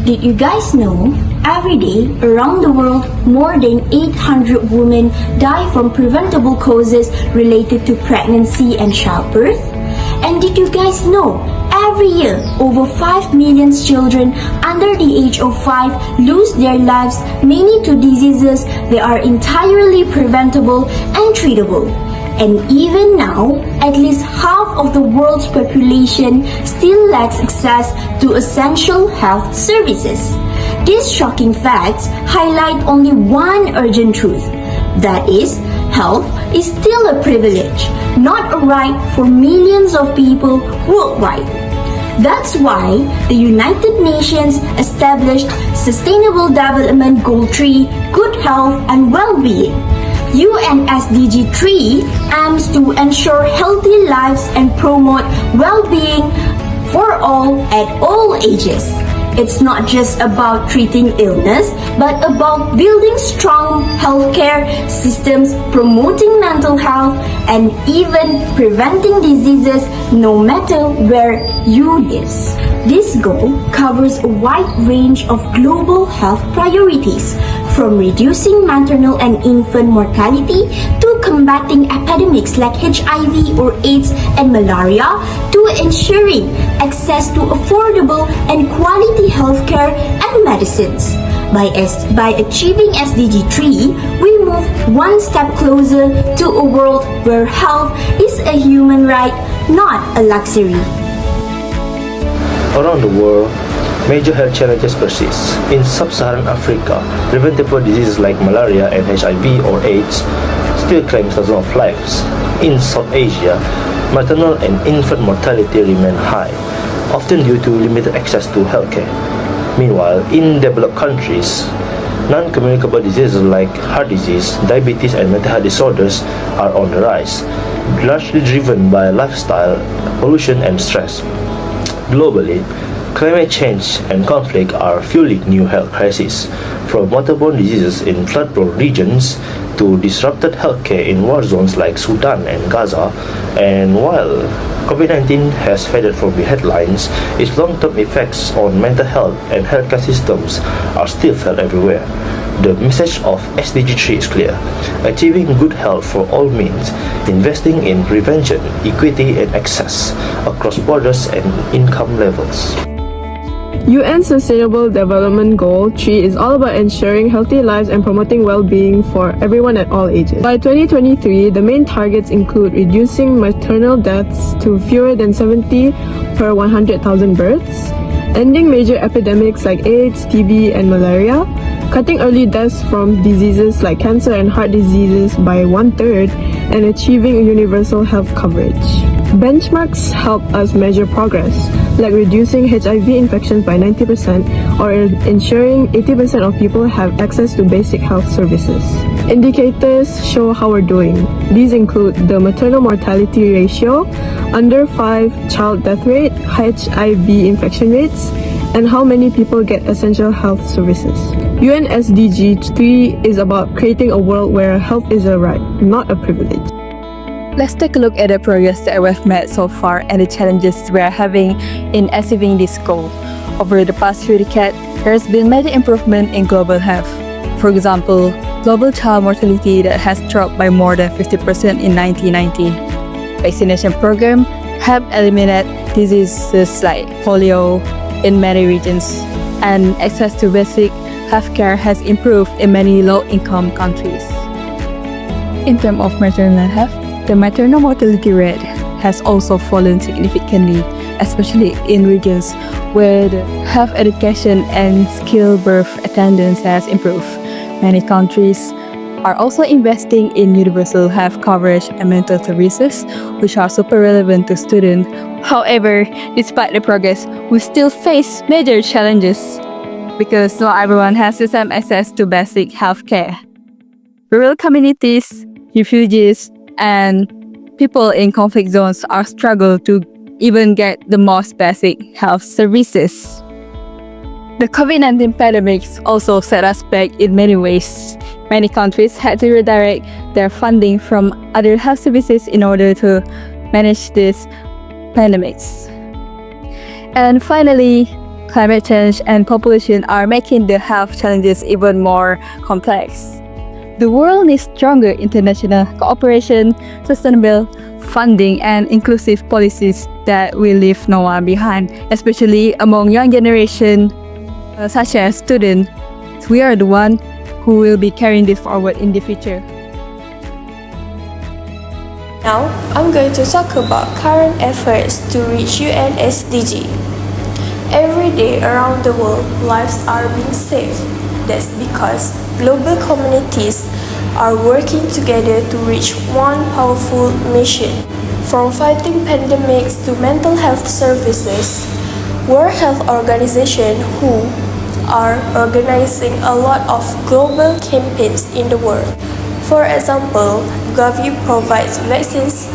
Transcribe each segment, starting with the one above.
Did you guys know? Every day, around the world, more than 800 women die from preventable causes related to pregnancy and childbirth. And did you guys know? Every year, over 5 million children under the age of 5 lose their lives mainly to diseases that are entirely preventable and treatable. And even now, at least half of the world's population still lacks access to essential health services. These shocking facts highlight only one urgent truth. That is, health is still a privilege, not a right for millions of people worldwide. That's why the United Nations established Sustainable Development Goal 3, Good Health and Well-being. UN SDG 3 aims to ensure healthy lives and promote well-being for all at all ages. It's not just about treating illness, but about building strong healthcare systems, promoting mental health, and even preventing diseases no matter where you live. This goal covers a wide range of global health priorities, from reducing maternal and infant mortality to combating epidemics like HIV or AIDS and malaria, to ensuring access to affordable and quality healthcare and medicines. By achieving SDG 3, we move one step closer to a world where health is a human right, not a luxury. Around the world, major health challenges persist. In sub-Saharan Africa, preventable diseases like malaria and HIV or AIDS still claim thousands of lives. In South Asia, maternal and infant mortality remain high, often due to limited access to healthcare. Meanwhile, in developed countries, non-communicable diseases like heart disease, diabetes, and mental health disorders are on the rise, largely driven by lifestyle, pollution, and stress. Globally, climate change and conflict are fueling new health crises, from waterborne diseases in flood-prone regions to disrupted healthcare in war zones like Sudan and Gaza. And while COVID-19 has faded from the headlines, its long-term effects on mental health and healthcare systems are still felt everywhere. The message of SDG 3 is clear: achieving good health for all means investing in prevention, equity, and access across borders and income levels. UN Sustainable Development Goal 3 is all about ensuring healthy lives and promoting well-being for everyone at all ages. By 2023, the main targets include reducing maternal deaths to fewer than 70 per 100,000 births, ending major epidemics like AIDS, TB, and malaria, cutting early deaths from diseases like cancer and heart diseases by 1/3, and achieving universal health coverage. Benchmarks help us measure progress, like reducing HIV infections by 90% or ensuring 80% of people have access to basic health services. Indicators show how we're doing. These include the maternal mortality ratio, under 5 child death rate, HIV infection rates, and how many people get essential health services. UN SDG 3 is about creating a world where health is a right, not a privilege. Let's take a look at the progress that we've made so far and the challenges we are having in achieving this goal. Over the past few decades, there has been major improvement in global health. For example, global child mortality that has dropped by more than 50% in 1990. Vaccination program helped eliminate diseases like polio in many regions, and access to basic healthcare has improved in many low-income countries. In terms of maternal health, the maternal mortality rate has also fallen significantly, especially in regions where the health education and skilled birth attendance has improved. Many countries are also investing in universal health coverage and mental services, which are super relevant to students. However, despite the progress, we still face major challenges because not everyone has the same access to basic healthcare. Rural communities, refugees, and people in conflict zones are struggling to even get the most basic health services. The COVID-19 pandemic also set us back in many ways. Many countries had to redirect their funding from other health services in order to manage these pandemics. And finally, climate change and population are making the health challenges even more complex. The world needs stronger international cooperation, sustainable funding, and inclusive policies that will leave no one behind, especially among young generation, such as students. We are the one who will be carrying this forward in the future. Now, I'm going to talk about current efforts to reach UN SDG. Every day around the world, lives are being saved. That's because global communities are working together to reach one powerful mission. From fighting pandemics to mental health services, World Health Organization (WHO) are organizing a lot of global campaigns in the world. For example, Gavi provides vaccines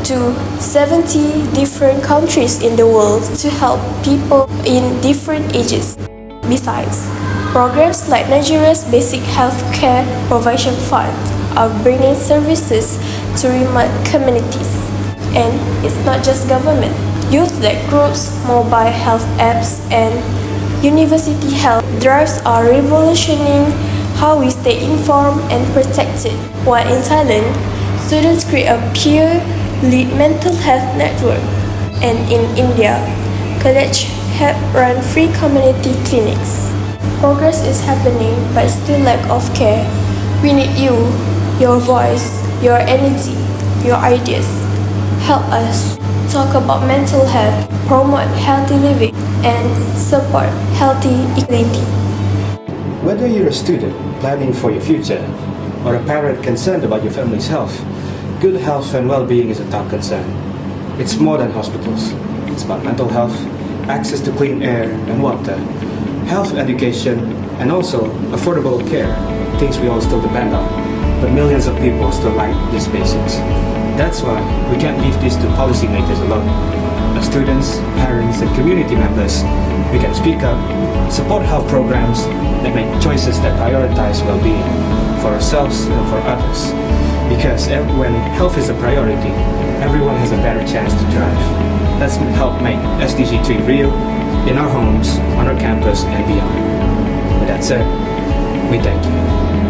to 70 different countries in the world to help people in different ages. Besides, programs like Nigeria's Basic Healthcare Provision Fund are bringing services to remote communities. And it's not just government. Youth-led groups, mobile health apps, and university health drives are revolutionizing how we stay informed and protected. While in Thailand, students create a peer-led mental health network. And in India, colleges help run free community clinics. Progress is happening, but still lack of care. We need you, your voice, your energy, your ideas. Help us talk about mental health, promote healthy living, and support healthy equality. Whether you're a student planning for your future or a parent concerned about your family's health, good health and well-being is a top concern. It's more than hospitals. It's about mental health, access to clean air and water, health education, and also affordable care, things we all still depend on. But millions of people still lack these basics. That's why we can't leave this to policymakers alone. As students, parents, and community members, we can speak up, support health programs, and make choices that prioritize well-being for ourselves and for others. Because when health is a priority, everyone has a better chance to thrive. Let's help make SDG 3 real in our homes, on our campus, and beyond. With that said, we thank you.